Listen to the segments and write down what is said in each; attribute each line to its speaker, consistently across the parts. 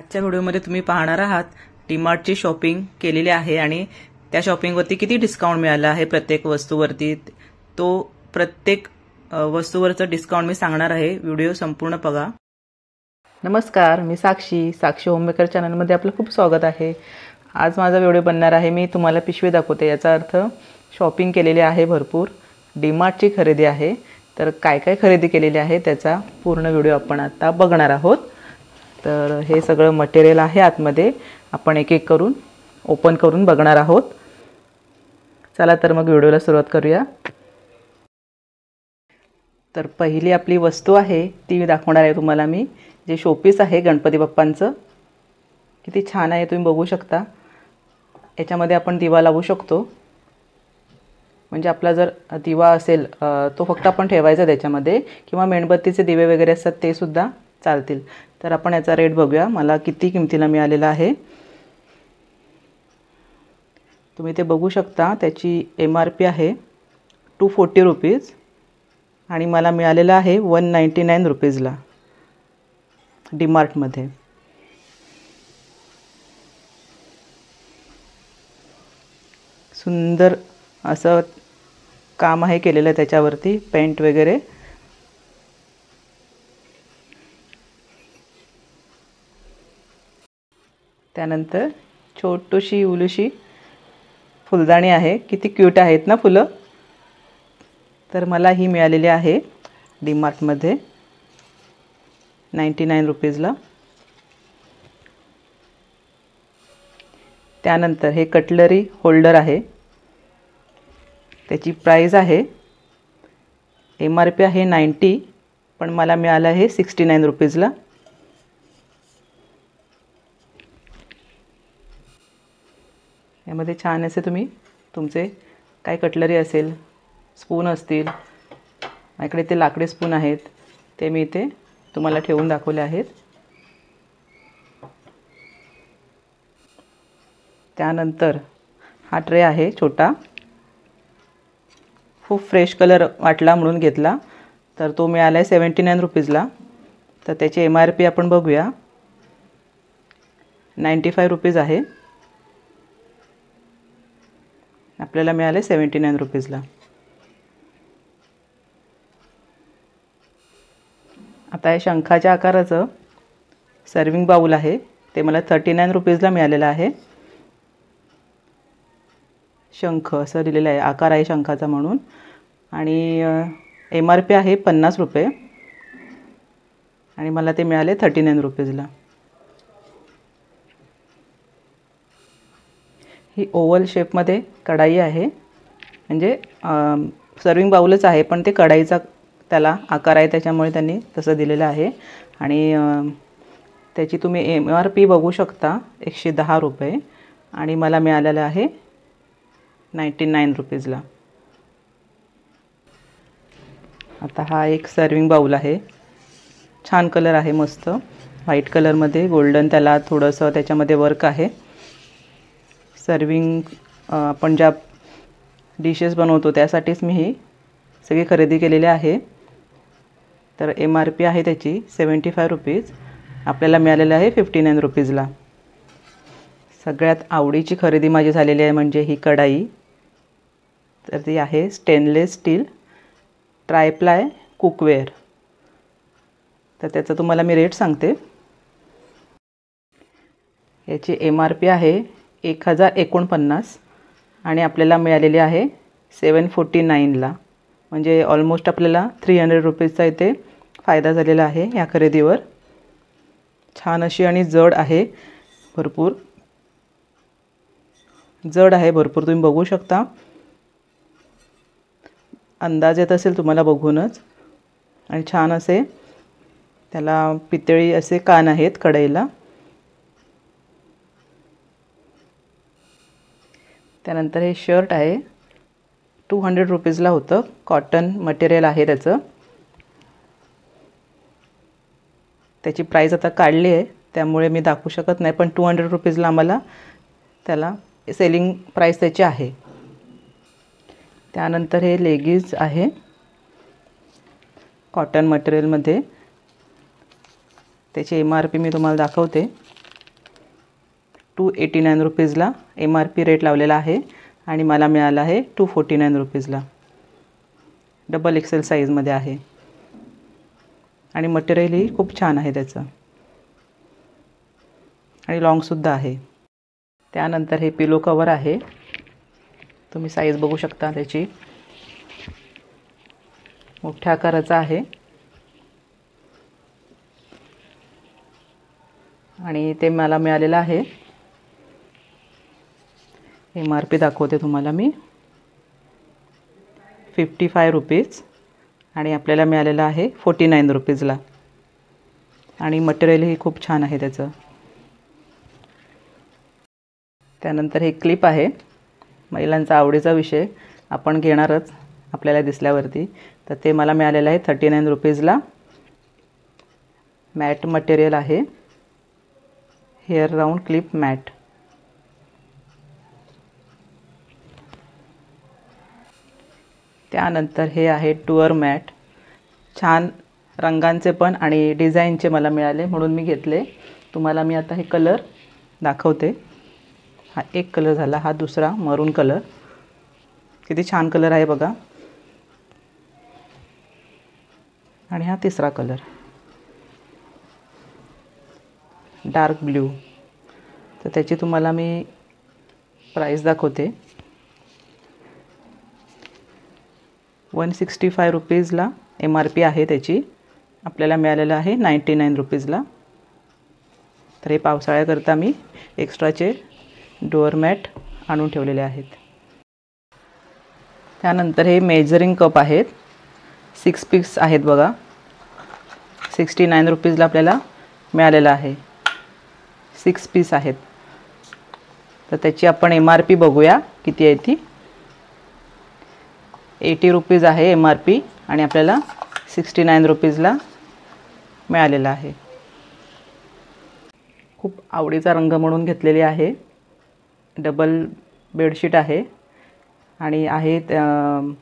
Speaker 1: आजच्या व्हिडिओमध्ये तुम्ही पाहणार आहात डीमार्टची शॉपिंग केलेली आहे आणि त्या शॉपिंगवरती किती डिस्काउंट मिळाला आहे प्रत्येक वस्तूवरती, तो प्रत्येक वस्तूवरचा डिस्काउंट मी सांगणार आहे. व्हिडिओ संपूर्ण बघा. नमस्कार, मी साक्षी होममेकर चॅनलमध्ये आपलं खूप स्वागत आहे. आज माझा व्हिडिओ बनणार आहे. मी तुम्हाला पिशवी दाखवते, याचा अर्थ शॉपिंग केलेली आहे, भरपूर डीमार्टची खरेदी आहे. तर काय काय खरेदी केलेली आहे त्याचा पूर्ण व्हिडिओ आपण आता बघणार आहोत. तर हे सगळं मटेरियल आहे आतमध्ये, आपण एक एक करून ओपन करून बघणार आहोत. चला तर मग व्हिडिओला सुरुवात करूया. तर पहिली आपली वस्तू आहे ती दाखवणार आहे तुम्हाला मी. जे शोपीस आहे गणपती बाप्पांचं, किती छान आहे तुम्ही बघू शकता. याच्यामध्ये आपण दिवा लावू शकतो, म्हणजे आपला जर दिवा असेल तो फक्त आपण ठेवायचा त्याच्यामध्ये, किंवा मेणबत्तीचे दिवे वगैरे असतात ते सुद्धा चालतील. तर आपण याचा रेट बघूया, मला किती किमतीला मिळालेला आहे. तुम्ही ते बघू शकता. त्याची MRP आहे 240 रुपीज आणि मला मिळालेलं आहे 199 रुपीजला डीमार्टमध्ये. सुंदर असं काम आहे केलेलं त्याच्यावरती, पेंट वगैरे. त्यानंतर छोटीशी उलूशी फुलदाणी आहे, किती क्यूट आहेत ना फुलं. तर मला ही मिळालेली आहे डीमार्टमध्ये 99 रुपीजला. त्यानंतर हे कटलरी होल्डर आहे, त्याची प्राइस आहे MRP आहे 90, पण मला मिळालं आहे 69 रुपीजला. यामध्ये छान असे तुम्ही तुमचे काय कटलरी असेल, स्पून असतील, माझ्याकडे ते लाकडी स्पून आहेत, ते मी इथे तुम्हाला ठेवून दाखवले आहेत. त्यानंतर हा ट्रे आहे छोटा, खूप फ्रेश कलर वाटला म्हणून घेतला. तर तो मिळाला आहे 79 रुपीजला. तर त्याची MRP आपण बघूया, 95 रुपीज आहे, आपल्याला मिळाले 79 रुपीजला. आता हे शंखाच्या आकाराचं सर्विंग बाउल आहे, ते मला 39 रुपीजला मिळालेलं आहे. शंख असं दिलेलं आहे, आकार आहे शंखाचा म्हणून. आणि MRP आहे 50 रुपये आणि मला ते मिळाले 39 रुपीजला. ही ओव्हल शेपमध्ये कढाई आहे, म्हणजे सर्विंग बाउलच आहे, पण ते कढाईचा त्याला आकार आहे, त्याच्यामुळे त्यांनी तसं दिलेलं आहे. आणि त्याची तुम्ही MRP बघू शकता 110 रुपये आणि मला मिळालेलं आहे 99 रुपीजला. आता हा एक सर्विंग बाउल आहे, छान कलर आहे, मस्त व्हाईट कलरमध्ये गोल्डन, त्याला थोडंसं त्याच्यामध्ये वर्क आहे. सर्विंग आपण ज्या डिशेस बनवतो त्यासाठीच मी ही सगळी खरेदी केलेली आहे. तर MRP आहे त्याची 75 रुपीज, आपल्याला मिळालेलं आहे 59 रुपीजला. सगळ्यात आवडीची खरेदी माझी झालेली आहे म्हणजे ही कढाई. तर ती आहे स्टेनलेस स्टील ट्रायप्लाय कुकवेअर. तर त्याचा तुम्हाला मी रेट सांगते. याची MRP आहे 1049 आणि आपल्याला मिळालेली आहे 749ला, म्हणजे ऑलमोस्ट आपल्याला 300 रुपीजचा इथे फायदा झालेला आहे या खरेदीवर. छान अशी आणि जड आहे, भरपूर जड आहे, भरपूर तुम्ही बघू शकता. अंदाज येत असेल तुम्हाला बघूनच. आणि छान असे त्याला पितळी असे कान आहेत कढईला. त्यानंतर हे शर्ट आहे, 200 रुपीजला होतं, कॉटन मटेरियल आहे त्याचं. त्याची प्राईस आता काढली आहे त्यामुळे मी दाखवू शकत नाही, पण 200 रुपीजला आम्हाला त्याला सेलिंग प्राईस त्याची आहे. त्यानंतर हे लेगिन्स आहे कॉटन मटेरियलमध्ये, त्याची MRP मी तुम्हाला दाखवते. 289 रुपीजला MRP रेट लावलेला आहे आणि मला मिळाला आहे 249 रुपीजला. डबल XL साईजमध्ये आहे आणि मटेरियलही खूप छान आहे त्याचं आणि लॉंगसुद्धा आहे. त्यानंतर हे पिलो कवर आहे. तुम्ही साईज बघू शकता त्याची, मोठ्या आकाराचा आहे आणि ते मला मिळालेलं आहे. MRP दाखवते तुम्हाला मी, 55 रुपीज आणि आपल्याला मिळालेलं आहे 49 रुपीजला आणि मटेरियलही खूप छान आहे त्याचं. त्यानंतर हे क्लिप आहे. महिलांचा आवडीचा विषय आपण घेणारच आपल्याला दिसल्यावरती. तर ते मला मिळालेलं आहे 39 रुपीजला. मॅट मटेरियल आहे, हेअर राऊंड क्लिप मॅट. त्यानंतर हे आहे टूअर मॅट. छान रंगांचे पण आणि डिझाईनचे मला मिळाले म्हणून मी घेतले. तुम्हाला मी आता हे कलर दाखवते. हा एक कलर झाला, हा दुसरा मरून कलर. किती छान कलर आहे बघा. आणि हा तिसरा कलर डार्क ब्ल्यू. तर त्याची तुम्हाला मी प्राइस दाखवते. 165 रुपीजला MRP आहे त्याची. आपल्याला मिळालेलं आहे 99 रुपीजला. तर हे पावसाळ्याकरता मी एक्स्ट्राचे डोअर मॅट आणून ठेवलेले आहेत. त्यानंतर हे मेजरिंग कप आहेत. 6 पीस आहेत बघा. 69 रुपीजला आपल्याला मिळालेलं आहे. 6 पीस आहेत. तर त्याची आपण MRP बघूया किती आहे ती. 80 रुपीज आहे MRP आणि आपल्याला 69 रुपीजला मिळालेला आहे. खूप आवडीचा रंग म्हणून घेतलेली आहे. डबल बेडशीट आहे आणि आहे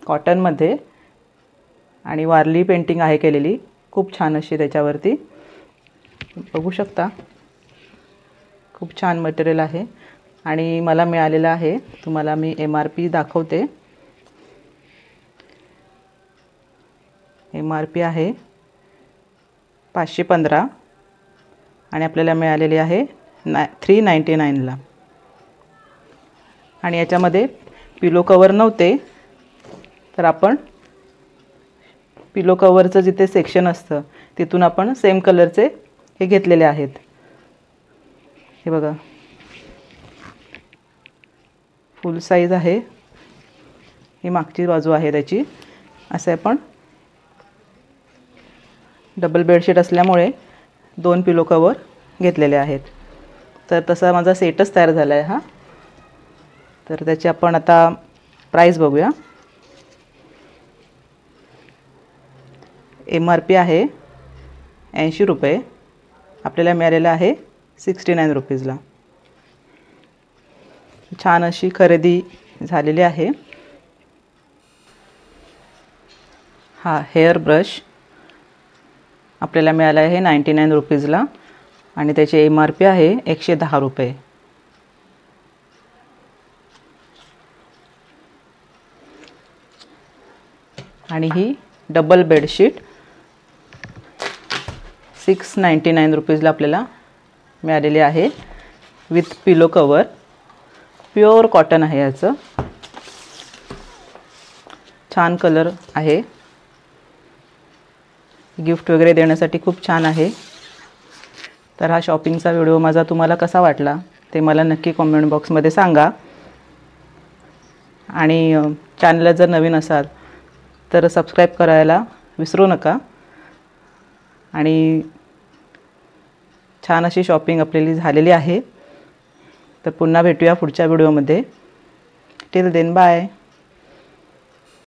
Speaker 1: कॉटनमध्ये आणि वारली पेंटिंग आहे केलेली. खूप छान अशी त्याच्यावरती बघू शकता. खूप छान मटेरियल आहे आणि मला मिळालेलं आहे. तुम्हाला मी MRP दाखवते. MRP आहे 515 आणि आपल्याला मिळालेली आहे 399ला. आणि याच्यामध्ये पिलो कवर नव्हते तर आपण पिलो कवरचं जिथे सेक्शन असतं तिथून आपण सेम कलरचे हे घेतलेले आहेत. हे बघा फुल साईज आहे. ही मागची बाजू आहे त्याची. असं आपण डबल बेडशीट असल्यामुळे 2 पिलो कवर घेतलेले आहेत. तर तसा माझा सेटच तयार झाला आहे हा. तर त्याची आपण आता प्राइस बघूया. MRP आहे 80 रुपये. आपल्याला मिळालेलं आहे 69 रुपीजला. छान अशी खरेदी झालेली आहे. हा हेअर ब्रश आपल्याला मिळाला आहे 99 रुपीजला आणि त्याचे MRP आहे 110 रुपये. आणि ही डबल बेडशीट 699 रुपीजला आपल्याला मिळालेली आहे with pillow cover. Pure cotton आहे याचं. छान कलर आहे. गिफ्ट वगैरे देण्यासाठी खूप छान आहे. तर हा शॉपिंगचा व्हिडिओ माझा तुम्हाला कसा वाटला ते मला नक्की कमेंट बॉक्समध्ये सांगा. आणि चॅनलला जर नवीन असाल तर सबस्क्राईब करायला विसरू नका. आणि छान अशी शॉपिंग आपली झालेली आहे. तर पुन्हा भेटूया पुढच्या व्हिडिओमध्ये. Till then bye.